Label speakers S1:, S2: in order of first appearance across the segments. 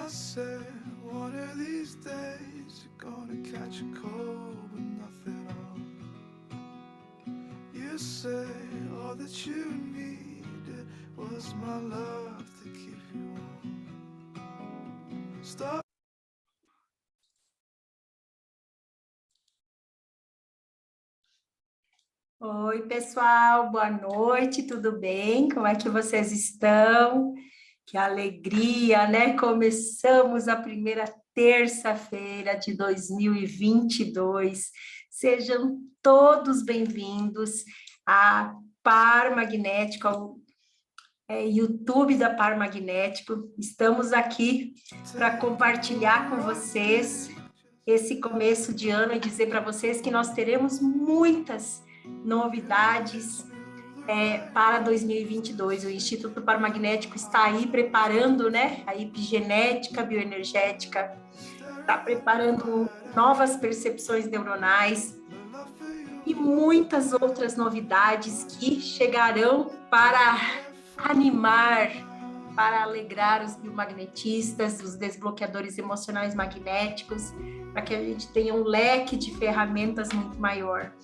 S1: said, one of these days you're gonna catch a cold with nothing on. You said all that you needed was my love to keep you warm. Stop.
S2: Oi, pessoal, boa noite, tudo bem? Como é que vocês estão? Que alegria, né? Começamos a primeira terça-feira de 2022. Sejam todos bem-vindos à Par Magnético, ao YouTube da Par Magnético. Estamos aqui para compartilhar com vocês esse começo de ano e dizer para vocês que nós teremos muitas novidades para 2022. O Instituto Paramagnético está aí preparando, né, a epigenética bioenergética, está preparando novas percepções neuronais e muitas outras novidades que chegarão para animar, para alegrar os biomagnetistas, os desbloqueadores emocionais magnéticos, para que a gente tenha um leque de ferramentas muito maior.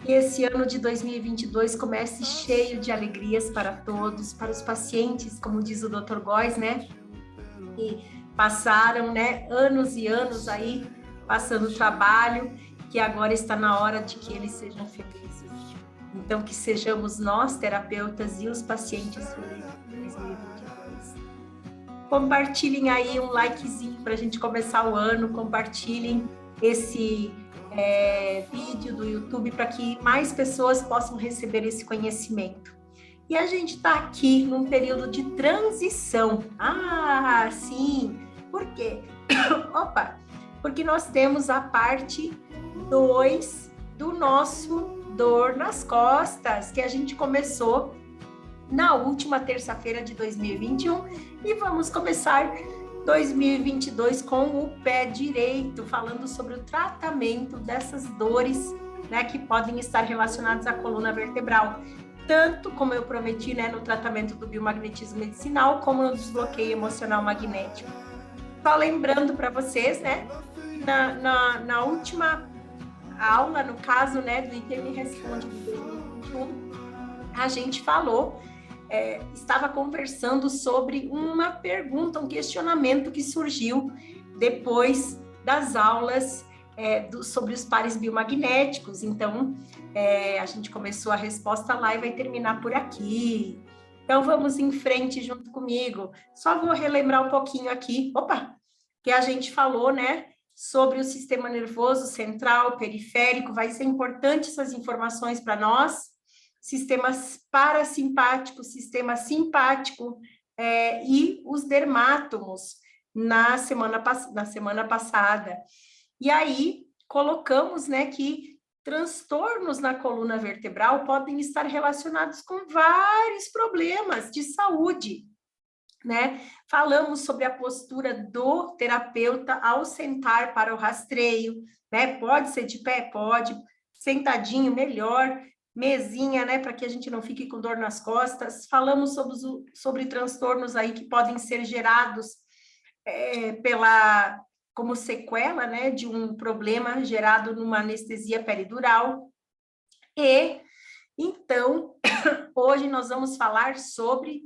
S2: E esse ano de 2022 comece cheio de alegrias para todos, para os pacientes, como diz o Dr. Góes, né? Que passaram, né, anos e anos aí, passando trabalho, que agora está na hora de que eles sejam felizes. Então, que sejamos nós, terapeutas, e os pacientes felizes em 2022. Compartilhem aí um likezinho para a gente começar o ano, compartilhem esse vídeo do YouTube para que mais pessoas possam receber esse conhecimento. E a gente está aqui num período de transição. Ah, sim! Por quê? Opa! Porque nós temos a parte 2 do nosso dor nas costas, que a gente começou na última terça-feira de 2021 e vamos começar 2022 com o pé direito, falando sobre o tratamento dessas dores, né, que podem estar relacionadas à coluna vertebral, tanto como eu prometi, né, no tratamento do biomagnetismo medicinal, como no desbloqueio emocional magnético. Só lembrando para vocês, né, na última aula, no caso, né, do Item Me Responde de 2021, a gente falou, estava conversando sobre uma pergunta, um questionamento que surgiu depois das aulas sobre os pares biomagnéticos. Então, a gente começou a resposta lá e vai terminar por aqui. Então, vamos em frente junto comigo. Só vou relembrar um pouquinho aqui, que a gente falou, né, sobre o sistema nervoso central, periférico. Vai ser importante essas informações para nós. Sistemas parasimpático, sistema simpático e os dermátomos na semana passada. E aí, colocamos, né, que transtornos na coluna vertebral podem estar relacionados com vários problemas de saúde, né? Falamos sobre a postura do terapeuta ao sentar para o rastreio, né? Pode ser de pé? Pode. Sentadinho, melhor. Mesinha, né, para que a gente não fique com dor nas costas. Falamos sobre transtornos aí que podem ser gerados como sequela, né, de um problema gerado numa anestesia peridural. E, então, hoje nós vamos falar sobre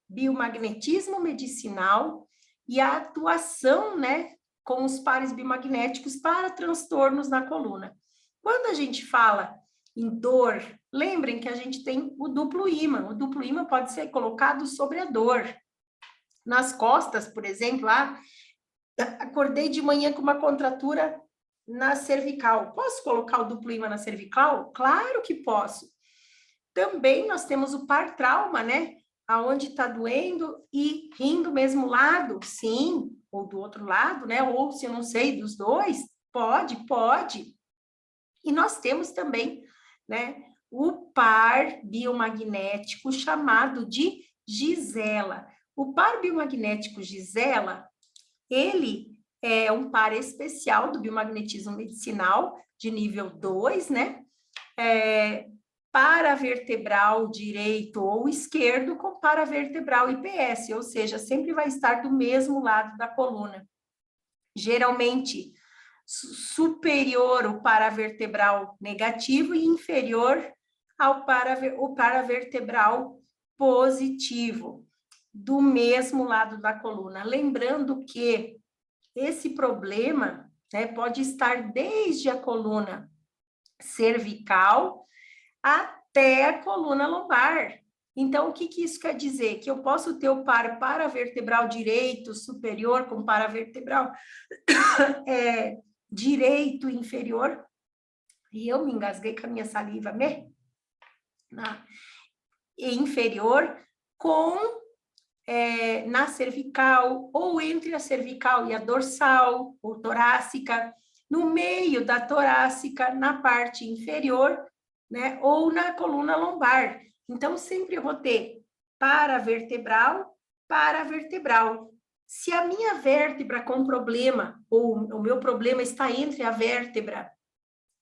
S2: biomagnetismo medicinal e a atuação, né, com os pares biomagnéticos para transtornos na coluna. Quando a gente fala em dor, lembrem que a gente tem o duplo ímã. O duplo ímã pode ser colocado sobre a dor. Nas costas, por exemplo, acordei de manhã com uma contratura na cervical. Posso colocar o duplo ímã na cervical? Claro que posso. Também nós temos o par trauma, né? Aonde está doendo e rindo do mesmo lado, sim, ou do outro lado, né? Ou se eu não sei, dos dois, pode. E nós temos também, né, o par biomagnético chamado de Gisela. O par biomagnético Gisela, ele é um par especial do biomagnetismo medicinal de nível 2, né? paravertebral direito ou esquerdo com paravertebral IPS, ou seja, sempre vai estar do mesmo lado da coluna. Geralmente, superior o paravertebral negativo e inferior ao paravertebral positivo, do mesmo lado da coluna. Lembrando que esse problema, né, pode estar desde a coluna cervical até a coluna lombar. Então, o que isso quer dizer? Que eu posso ter o par paravertebral direito superior com paravertebral direito inferior, e eu me engasguei com a minha saliva, né? Inferior com na cervical, ou entre a cervical e a dorsal, ou torácica, no meio da torácica, na parte inferior, né? Ou na coluna lombar. Então, sempre eu vou ter paravertebral, paravertebral. Se a minha vértebra com problema, ou o meu problema está entre a vértebra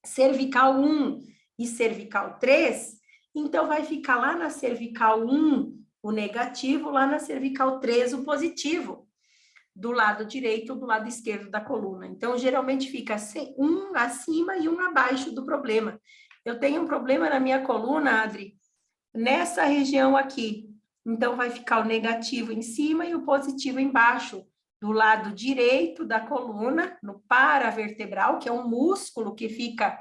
S2: cervical 1 e cervical 3, então vai ficar lá na cervical 1 o negativo, lá na cervical 3 o positivo, do lado direito ou do lado esquerdo da coluna. Então, geralmente fica um acima e um abaixo do problema. Eu tenho um problema na minha coluna, Adri, nessa região aqui. Então, vai ficar o negativo em cima e o positivo embaixo, do lado direito da coluna, no paravertebral, que é um músculo que fica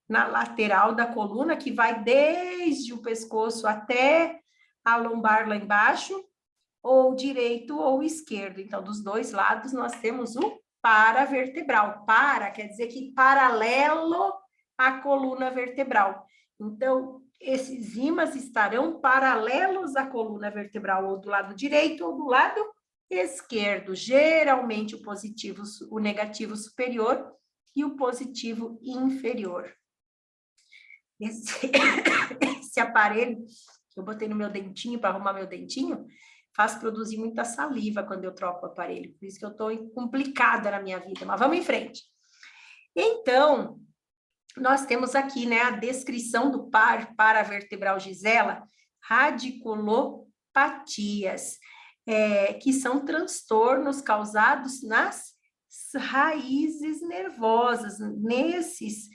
S2: na lateral da coluna, que vai desde o pescoço até a lombar lá embaixo, ou direito ou esquerdo. Então, dos dois lados, nós temos o paravertebral. Para quer dizer que paralelo à coluna vertebral. Então, esses ímãs estarão paralelos à coluna vertebral, ou do lado direito ou do lado esquerdo. Geralmente, o positivo, o negativo superior e o positivo inferior. Esse aparelho que eu botei no meu dentinho para arrumar meu dentinho, faz produzir muita saliva quando eu troco o aparelho. Por isso que eu estou complicada na minha vida. Mas vamos em frente. Então, nós temos aqui, né, a descrição do paravertebral Gisela, radiculopatias, que são transtornos causados nas raízes nervosas, nesses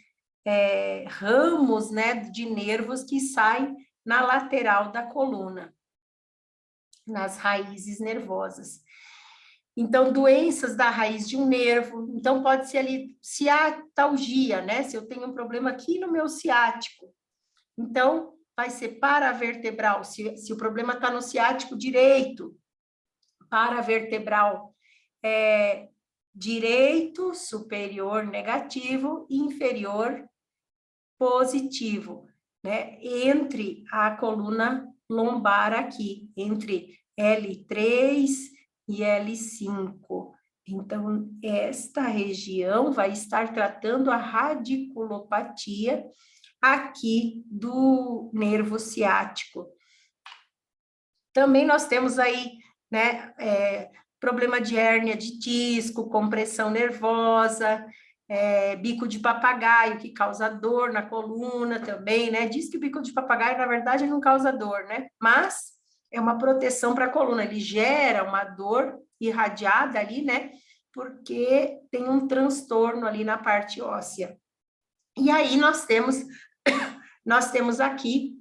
S2: ramos, né, de nervos que saem na lateral da coluna, nas raízes nervosas. Então, doenças da raiz de um nervo, então pode ser ali ciatalgia, né? Se eu tenho um problema aqui no meu ciático, então vai ser paravertebral, se o problema está no ciático direito, paravertebral direito, superior negativo, inferior positivo, né? Entre a coluna lombar aqui, entre L3 e L5. Então, esta região vai estar tratando a radiculopatia aqui do nervo ciático. Também nós temos aí, né, problema de hérnia de disco, compressão nervosa, bico de papagaio, que causa dor na coluna também, né? Diz que o bico de papagaio, na verdade, não causa dor, né? Mas é uma proteção para a coluna, ele gera uma dor irradiada ali, né? Porque tem um transtorno ali na parte óssea. E aí nós temos aqui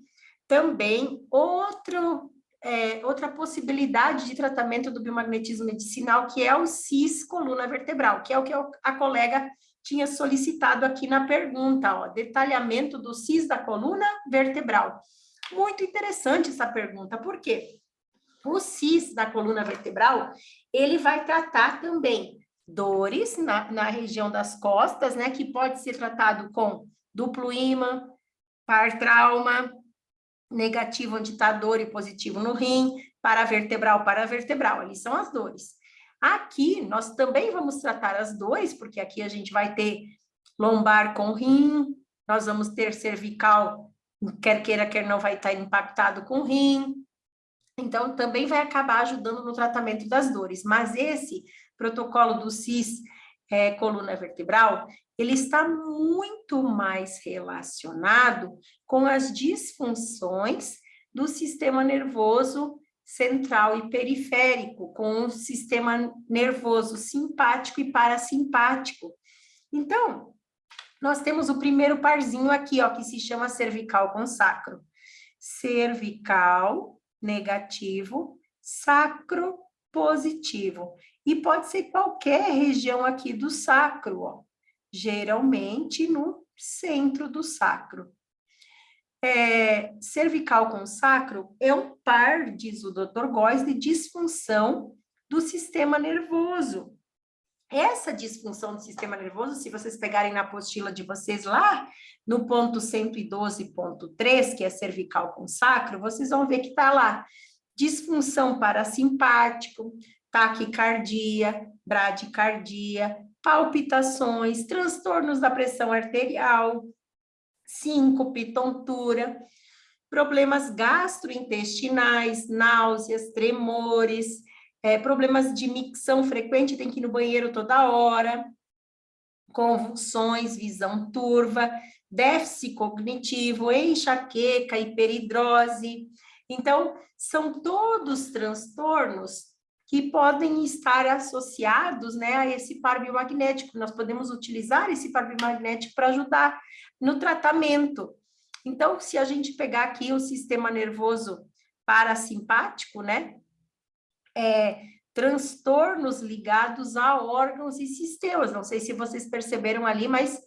S2: também outra possibilidade de tratamento do biomagnetismo medicinal, que é o cis coluna vertebral, que é o que a colega tinha solicitado aqui na pergunta, ó, detalhamento do cis da coluna vertebral. Muito interessante essa pergunta, por quê? O cis da coluna vertebral, ele vai tratar também dores na região das costas, né, que pode ser tratado com duplo ímã, par trauma, negativo onde está a dor e positivo no rim, paravertebral, ali são as dores. Aqui, nós também vamos tratar as dores, porque aqui a gente vai ter lombar com rim, nós vamos ter cervical, quer queira, quer não, vai estar impactado com rim, então também vai acabar ajudando no tratamento das dores, mas esse protocolo do cis coluna vertebral, ele está muito mais relacionado com as disfunções do sistema nervoso central e periférico, com o sistema nervoso simpático e parasimpático. Então, nós temos o primeiro parzinho aqui, ó, que se chama cervical com sacro. Cervical negativo, sacro positivo. E pode ser qualquer região aqui do sacro, ó. Geralmente no centro do sacro. Cervical com sacro é um par, diz o Dr. Góes, de disfunção do sistema nervoso. Essa disfunção do sistema nervoso, se vocês pegarem na apostila de vocês lá, no ponto 112.3, que é cervical com sacro, vocês vão ver que está lá, disfunção parasimpático, taquicardia, bradicardia, palpitações, transtornos da pressão arterial, síncope, tontura, problemas gastrointestinais, náuseas, tremores, problemas de micção frequente, tem que ir no banheiro toda hora, convulsões, visão turva, déficit cognitivo, enxaqueca, hiperidrose. Então, são todos transtornos que podem estar associados, né, a esse par biomagnético. Nós podemos utilizar esse par biomagnético para ajudar no tratamento. Então, se a gente pegar aqui o sistema nervoso parasimpático, né, transtornos ligados a órgãos e sistemas. Não sei se vocês perceberam ali, mas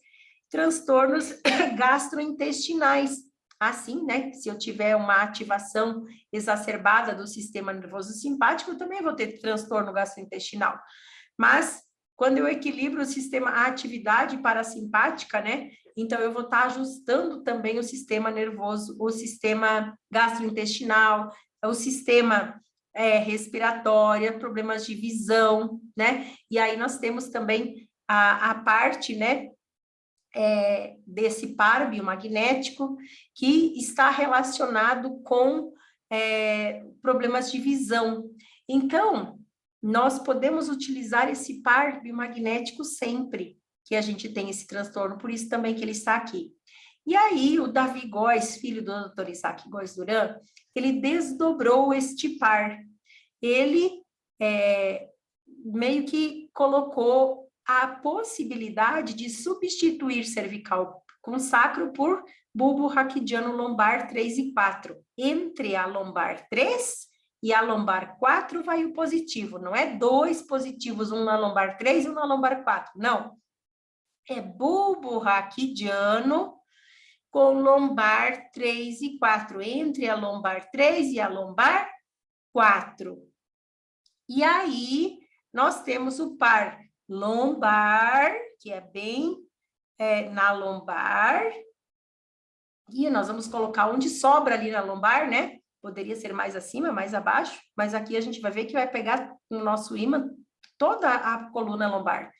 S2: transtornos gastrointestinais. Assim, né? Se eu tiver uma ativação exacerbada do sistema nervoso simpático, eu também vou ter transtorno gastrointestinal. Mas, quando eu equilibro o sistema, a atividade parasimpática, né? Então, eu vou estar ajustando também o sistema nervoso, o sistema gastrointestinal, o sistema respiratória, problemas de visão, né? E aí nós temos também a parte, né, desse par biomagnético que está relacionado com problemas de visão. Então, nós podemos utilizar esse par biomagnético sempre que a gente tem esse transtorno, por isso também que ele está aqui. E aí, o Davi Góes, filho do Dr. Isaac Góes Duran, ele desdobrou este par. Ele meio que colocou a possibilidade de substituir cervical com sacro por bulbo raquidiano lombar 3 e 4. Entre a lombar 3 e a lombar 4 vai o positivo, não é 2 positivos, um na lombar 3 e um na lombar 4, não. É bulbo raquidiano com lombar 3 e 4, entre a lombar 3 e a lombar 4. E aí, nós temos o par lombar, que é bem na lombar, e nós vamos colocar onde sobra ali na lombar, né? Poderia ser mais acima, mais abaixo, mas aqui a gente vai ver que vai pegar no nosso ímã toda a coluna lombar.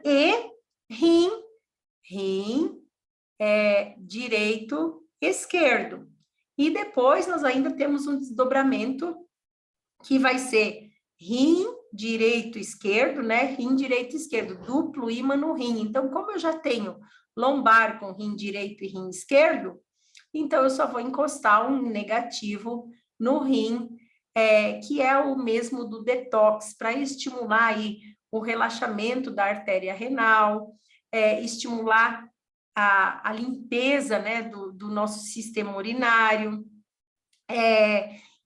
S2: E rim, direito, esquerdo. E depois nós ainda temos um desdobramento que vai ser rim direito, esquerdo, né? Rim direito, esquerdo, duplo ímã no rim. Então, como eu já tenho lombar com rim direito e rim esquerdo, então eu só vou encostar um negativo no rim, que é o mesmo do detox, para estimular aí o relaxamento da artéria renal, estimular a limpeza, né, do nosso sistema urinário,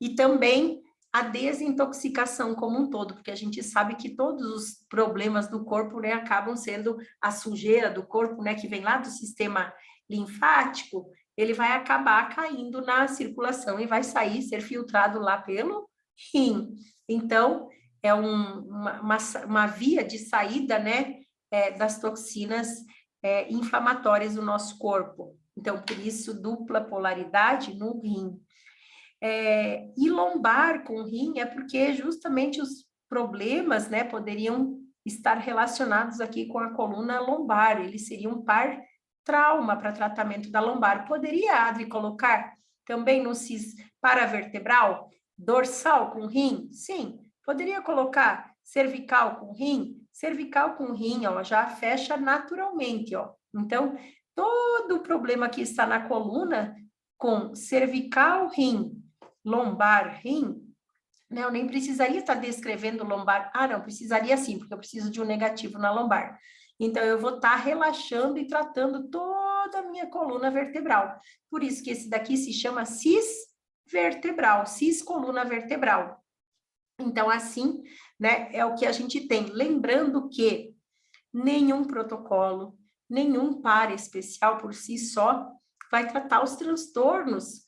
S2: e também a desintoxicação como um todo, porque a gente sabe que todos os problemas do corpo, né, acabam sendo a sujeira do corpo, né, que vem lá do sistema linfático, ele vai acabar caindo na circulação e vai sair, ser filtrado lá pelo rim. Então, é uma via de saída, né, das toxinas inflamatórias do nosso corpo. Então, por isso, dupla polaridade no rim. E lombar com rim é porque justamente os problemas, né, poderiam estar relacionados aqui com a coluna lombar, eles seriam um par trauma para tratamento da lombar. Poderia, Adri, colocar também no cis paravertebral, dorsal com rim? Sim. Poderia colocar cervical com rim, ó, já fecha naturalmente, ó. Então, todo o problema que está na coluna, com cervical, rim, lombar, rim, né, eu nem precisaria estar descrevendo lombar. Ah, não, precisaria sim, porque eu preciso de um negativo na lombar. Então, eu vou estar relaxando e tratando toda a minha coluna vertebral. Por isso que esse daqui se chama cisvertebral, ciscoluna vertebral. Então, assim, né, é o que a gente tem. Lembrando que nenhum protocolo, nenhum par especial por si só vai tratar os transtornos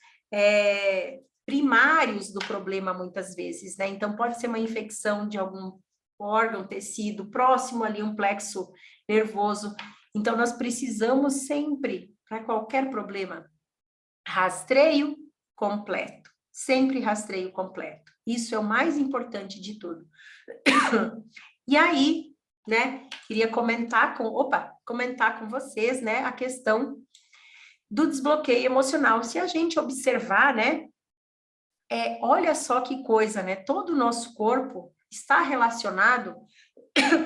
S2: primários do problema, muitas vezes, né? Então, pode ser uma infecção de algum órgão, tecido, próximo ali, um plexo nervoso. Então, nós precisamos sempre, para qualquer problema, rastreio completo. Sempre rastreio completo. Isso é o mais importante de tudo. E aí, né, queria comentar com vocês, né, a questão do desbloqueio emocional. Se a gente observar, né, olha só que coisa, né, todo o nosso corpo está relacionado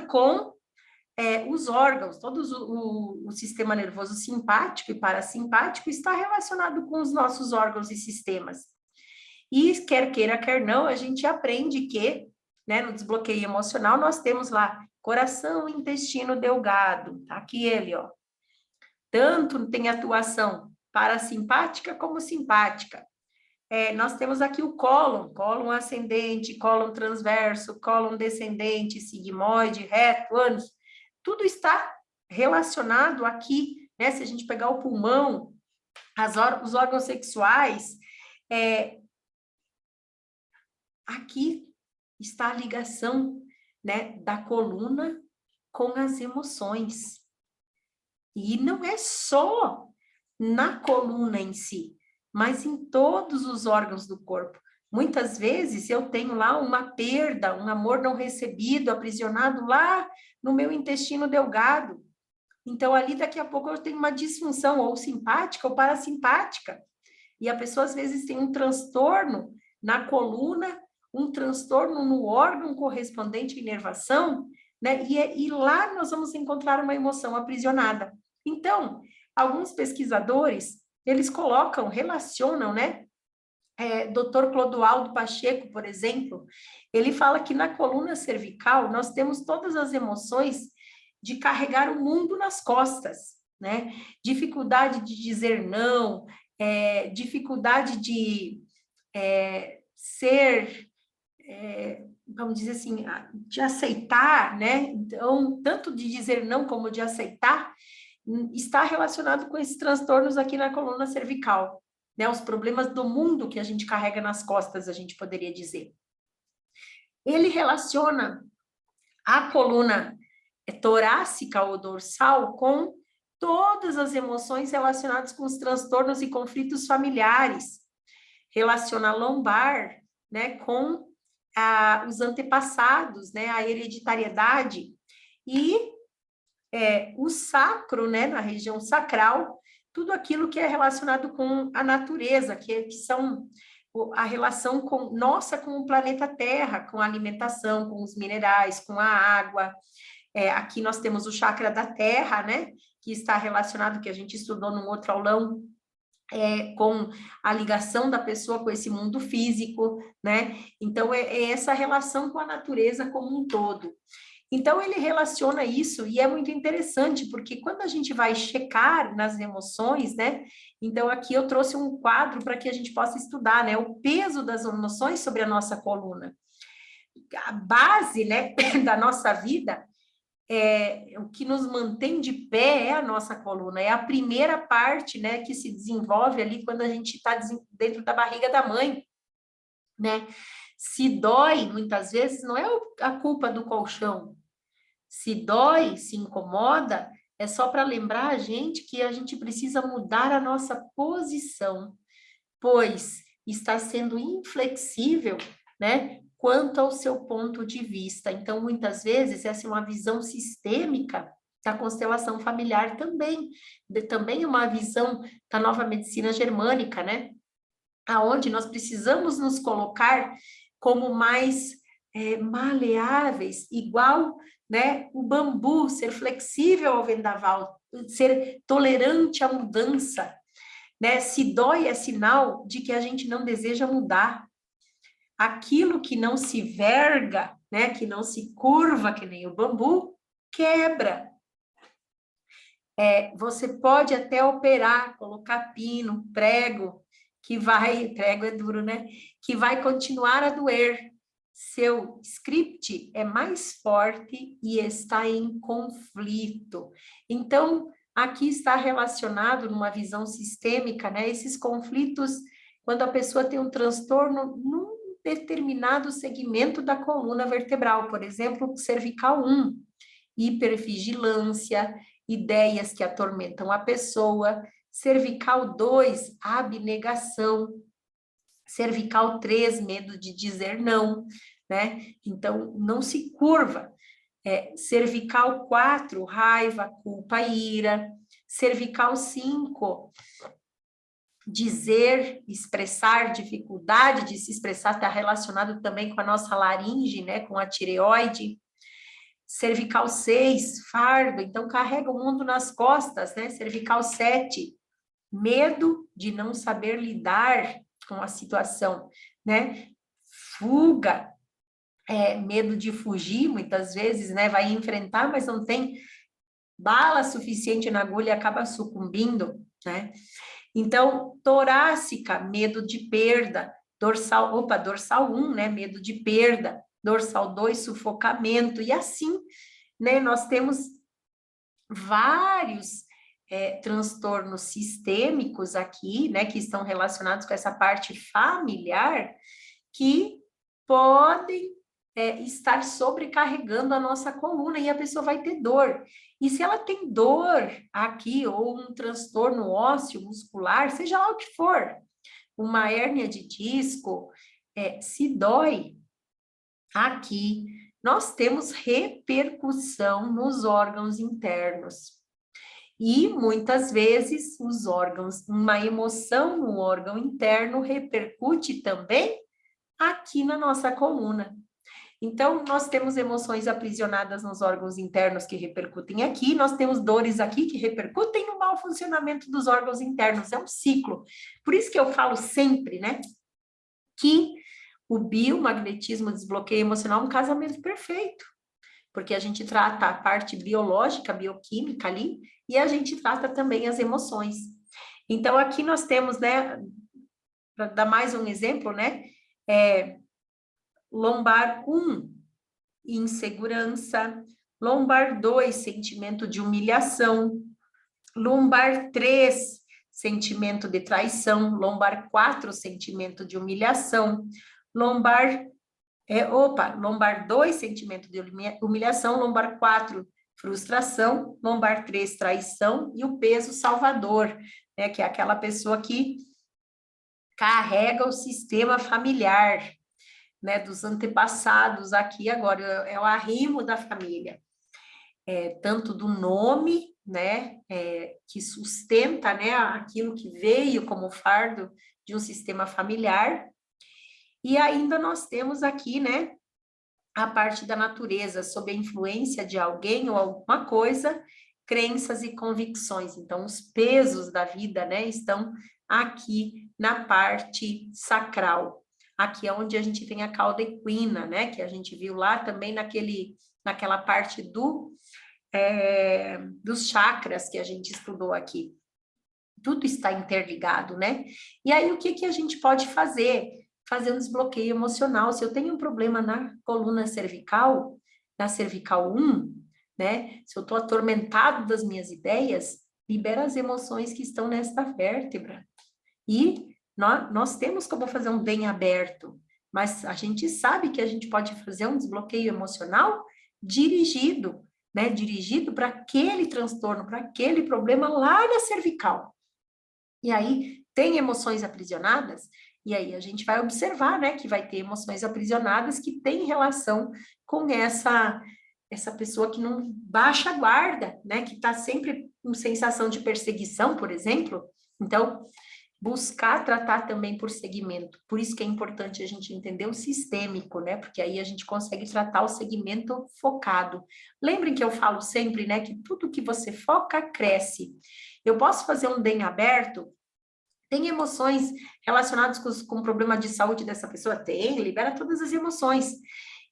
S2: com os órgãos, todo o sistema nervoso simpático e parasimpático está relacionado com os nossos órgãos e sistemas. E quer queira, quer não, a gente aprende que, né, no desbloqueio emocional, nós temos lá coração, intestino delgado, tá aqui ele, ó. Tanto tem atuação parasimpática como simpática. Nós temos aqui o cólon ascendente, cólon transverso, cólon descendente, sigmoide, reto, ânus. Tudo está relacionado aqui, né? Se a gente pegar o pulmão, os órgãos sexuais, aqui está a ligação, né, da coluna com as emoções. E não é só na coluna em si, mas em todos os órgãos do corpo. Muitas vezes eu tenho lá uma perda, um amor não recebido, aprisionado lá no meu intestino delgado. Então, ali daqui a pouco eu tenho uma disfunção ou simpática ou parasimpática. E a pessoa às vezes tem um transtorno na coluna, um transtorno no órgão correspondente à inervação, né? E lá nós vamos encontrar uma emoção aprisionada. Então, alguns pesquisadores, eles relacionam, né? Dr. Clodoaldo Pacheco, por exemplo, ele fala que na coluna cervical nós temos todas as emoções de carregar o mundo nas costas, né? Dificuldade de dizer não, dificuldade de ser, vamos dizer assim, de aceitar, né? Então, tanto de dizer não como de aceitar, está relacionado com esses transtornos aqui na coluna cervical, né? Os problemas do mundo que a gente carrega nas costas, a gente poderia dizer. Ele relaciona a coluna torácica ou dorsal com todas as emoções relacionadas com os transtornos e conflitos familiares. Relaciona a lombar, né, com os antepassados, né, a hereditariedade, e o sacro, né, na região sacral, tudo aquilo que é relacionado com a natureza, que são a relação nossa com o planeta Terra, com a alimentação, com os minerais, com a água. Aqui nós temos o chakra da Terra, né, que está relacionado, que a gente estudou num outro aulão, com a ligação da pessoa com esse mundo físico, né? Então, essa relação com a natureza como um todo. Então, ele relaciona isso, e é muito interessante, porque quando a gente vai checar nas emoções, né? Então, aqui eu trouxe um quadro para que a gente possa estudar, né? O peso das emoções sobre a nossa coluna. A base, né, da nossa vida, o que nos mantém de pé é a nossa coluna, é a primeira parte, né, que se desenvolve ali quando a gente está dentro da barriga da mãe, né? Se dói, muitas vezes, não é a culpa do colchão. Se dói, se incomoda, é só para lembrar a gente que a gente precisa mudar a nossa posição, pois está sendo inflexível, né? Quanto ao seu ponto de vista. Então, muitas vezes, essa é uma visão sistêmica da constelação familiar também, também uma visão da nova medicina germânica, né? Aonde nós precisamos nos colocar como mais maleáveis, igual, né, o bambu, ser flexível ao vendaval, ser tolerante à mudança, né? Se dói é sinal de que a gente não deseja mudar. Aquilo que não se verga, né, que não se curva, que nem o bambu, quebra. Você pode até operar, colocar pino, prego, prego é duro, né? Que vai continuar a doer. Seu script é mais forte e está em conflito. Então, aqui está relacionado numa visão sistêmica, né? Esses conflitos, quando a pessoa tem um transtorno num determinado segmento da coluna vertebral, por exemplo, cervical 1, hipervigilância, ideias que atormentam a pessoa, cervical 2, abnegação, cervical 3, medo de dizer não, né? Então, não se curva. Cervical 4, raiva, culpa, ira. Cervical 5, dizer, expressar, dificuldade de se expressar, está relacionado também com a nossa laringe, né? Com a tireoide. Cervical 6, fardo, então carrega o mundo nas costas, né? Cervical 7, medo de não saber lidar com a situação, né? Fuga, medo de fugir, muitas vezes, né? Vai enfrentar, mas não tem bala suficiente na agulha e acaba sucumbindo, né? Então, torácica, medo de perda, dorsal 1, né? Medo de perda, dorsal 2, sufocamento, e assim, né? Nós temos vários transtornos sistêmicos aqui, né? Que estão relacionados com essa parte familiar, que podem estar sobrecarregando a nossa coluna e a pessoa vai ter dor. E se ela tem dor aqui, ou um transtorno ósseo, muscular, seja lá o que for, uma hérnia de disco, se dói aqui, nós temos repercussão nos órgãos internos. E muitas vezes os órgãos, uma emoção no órgão interno repercute também aqui na nossa coluna. Então, nós temos emoções aprisionadas nos órgãos internos que repercutem aqui, nós temos dores aqui que repercutem no mau funcionamento dos órgãos internos, é um ciclo. Por isso que eu falo sempre, né, que o biomagnetismo, desbloqueio emocional é um casamento perfeito, porque a gente trata a parte biológica, bioquímica ali, e a gente trata também as emoções. Então, aqui nós temos, né, para dar mais um exemplo, né, lombar 1, insegurança, lombar 2, sentimento de humilhação, lombar 3, sentimento de traição, lombar 4, sentimento de humilhação, lombar 2, sentimento de humilhação, lombar 4, frustração, lombar 3, traição, e o peso salvador, né, que é aquela pessoa que carrega o sistema familiar, né, dos antepassados aqui agora, é o arrimo da família, tanto do nome, né, que sustenta, né, aquilo que veio como fardo de um sistema familiar, e ainda nós temos aqui, né, a parte da natureza, sob a influência de alguém ou alguma coisa, crenças e convicções. Então, os pesos da vida, né, estão aqui na parte sacral. Aqui é onde a gente tem a cauda equina, né, que a gente viu lá também naquela parte dos chakras que a gente estudou aqui. Tudo está interligado, né? E aí, o que a gente pode fazer? Fazer um desbloqueio emocional. Se eu tenho um problema na coluna cervical, na cervical 1, né? Se eu estou atormentado das minhas ideias, libera as emoções que estão nesta vértebra. E nós temos como fazer um bem aberto, mas a gente sabe que a gente pode fazer um desbloqueio emocional dirigido, né? Dirigido para aquele transtorno, para aquele problema lá na cervical. E aí, tem emoções aprisionadas, e aí a gente vai observar, né, que vai ter emoções aprisionadas que têm relação com essa pessoa que não baixa a guarda, né, que está sempre com sensação de perseguição, por exemplo. Então, buscar tratar também por segmento. Por isso que é importante a gente entender o sistêmico, né? Porque aí a gente consegue tratar o segmento focado. Lembrem que eu falo sempre, né, que tudo que você foca, cresce. Eu posso fazer um DEM aberto. Tem emoções relacionadas com o problema de saúde dessa pessoa? Tem, libera todas as emoções.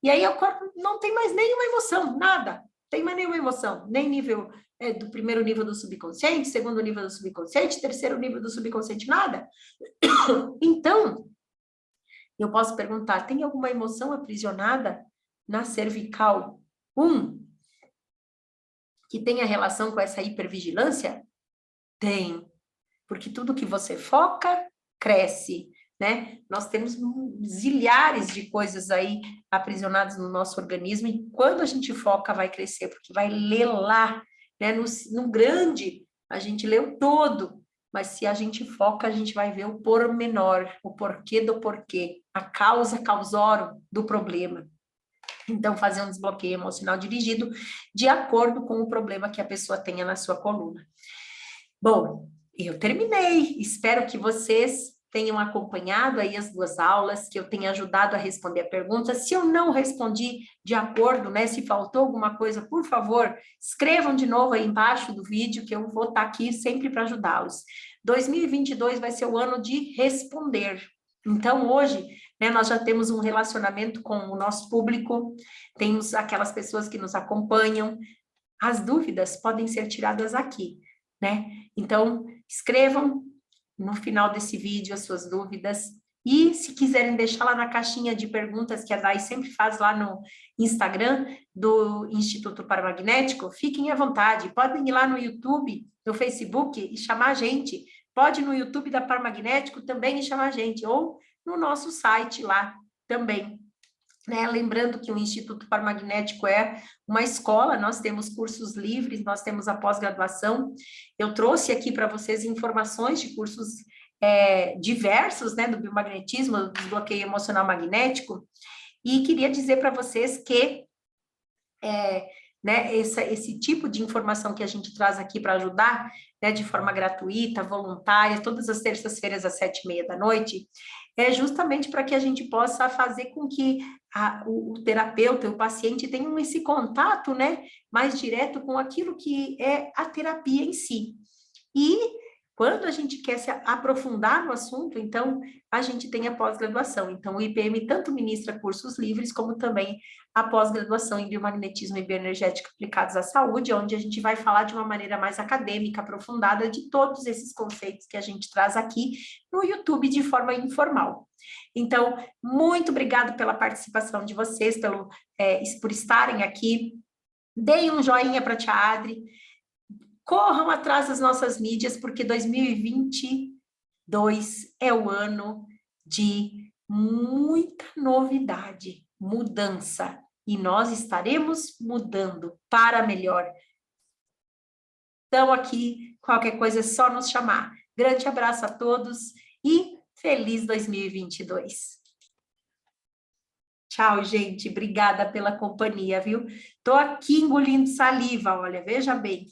S2: E aí o corpo não tem mais nenhuma emoção, nada. Tem mais nenhuma emoção, nem nível do primeiro nível do subconsciente, segundo nível do subconsciente, terceiro nível do subconsciente, nada. Então, eu posso perguntar, tem alguma emoção aprisionada na cervical 1 que tenha relação com essa hipervigilância? Tem. Porque tudo que você foca, cresce, né? Nós temos zilhares de coisas aí aprisionadas no nosso organismo e quando a gente foca vai crescer, porque vai ler lá, né? No grande, a gente lê o todo, mas se a gente foca, a gente vai ver o pormenor, o porquê do porquê, a causa causórum do problema. Então, fazer um desbloqueio emocional dirigido de acordo com o problema que a pessoa tenha na sua coluna. Bom, eu terminei. Espero que vocês tenham acompanhado aí as 2 aulas, que eu tenha ajudado a responder a pergunta. Se eu não respondi de acordo, né? Se faltou alguma coisa, por favor, escrevam de novo aí embaixo do vídeo, que eu vou estar aqui sempre para ajudá-los. 2022 vai ser o ano de responder. Então, hoje, né, nós já temos um relacionamento com o nosso público, temos aquelas pessoas que nos acompanham. As dúvidas podem ser tiradas aqui, né? Então, escrevam no final desse vídeo as suas dúvidas e se quiserem deixar lá na caixinha de perguntas que a Dai sempre faz lá no Instagram do Instituto Paramagnético, fiquem à vontade, podem ir lá no YouTube, no Facebook e chamar a gente, pode no YouTube da Paramagnético também e chamar a gente, ou no nosso site lá também. Né? Lembrando que o Instituto Paramagnético é uma escola, nós temos cursos livres, nós temos a pós-graduação. Eu trouxe aqui para vocês informações de cursos diversos, né, do biomagnetismo, do desbloqueio emocional magnético, e queria dizer para vocês que né, esse tipo de informação que a gente traz aqui para ajudar, né, de forma gratuita, voluntária, todas as terças-feiras às 7h30 da noite, é justamente para que a gente possa fazer com que o terapeuta, o paciente tenham esse contato, né, mais direto com aquilo que é a terapia em si. E quando a gente quer se aprofundar no assunto, então, a gente tem a pós-graduação. Então, o IPM tanto ministra cursos livres, como também a pós-graduação em biomagnetismo e bioenergética aplicados à saúde, onde a gente vai falar de uma maneira mais acadêmica, aprofundada, de todos esses conceitos que a gente traz aqui no YouTube de forma informal. Então, muito obrigado pela participação de vocês, por estarem aqui. Deem um joinha para a Tia Adri. Corram atrás das nossas mídias, porque 2022 é o ano de muita novidade, mudança. E nós estaremos mudando para melhor. Então, aqui, qualquer coisa é só nos chamar. Grande abraço a todos e feliz 2022. Tchau, gente. Obrigada pela companhia, viu? Tô aqui engolindo saliva, olha, veja bem.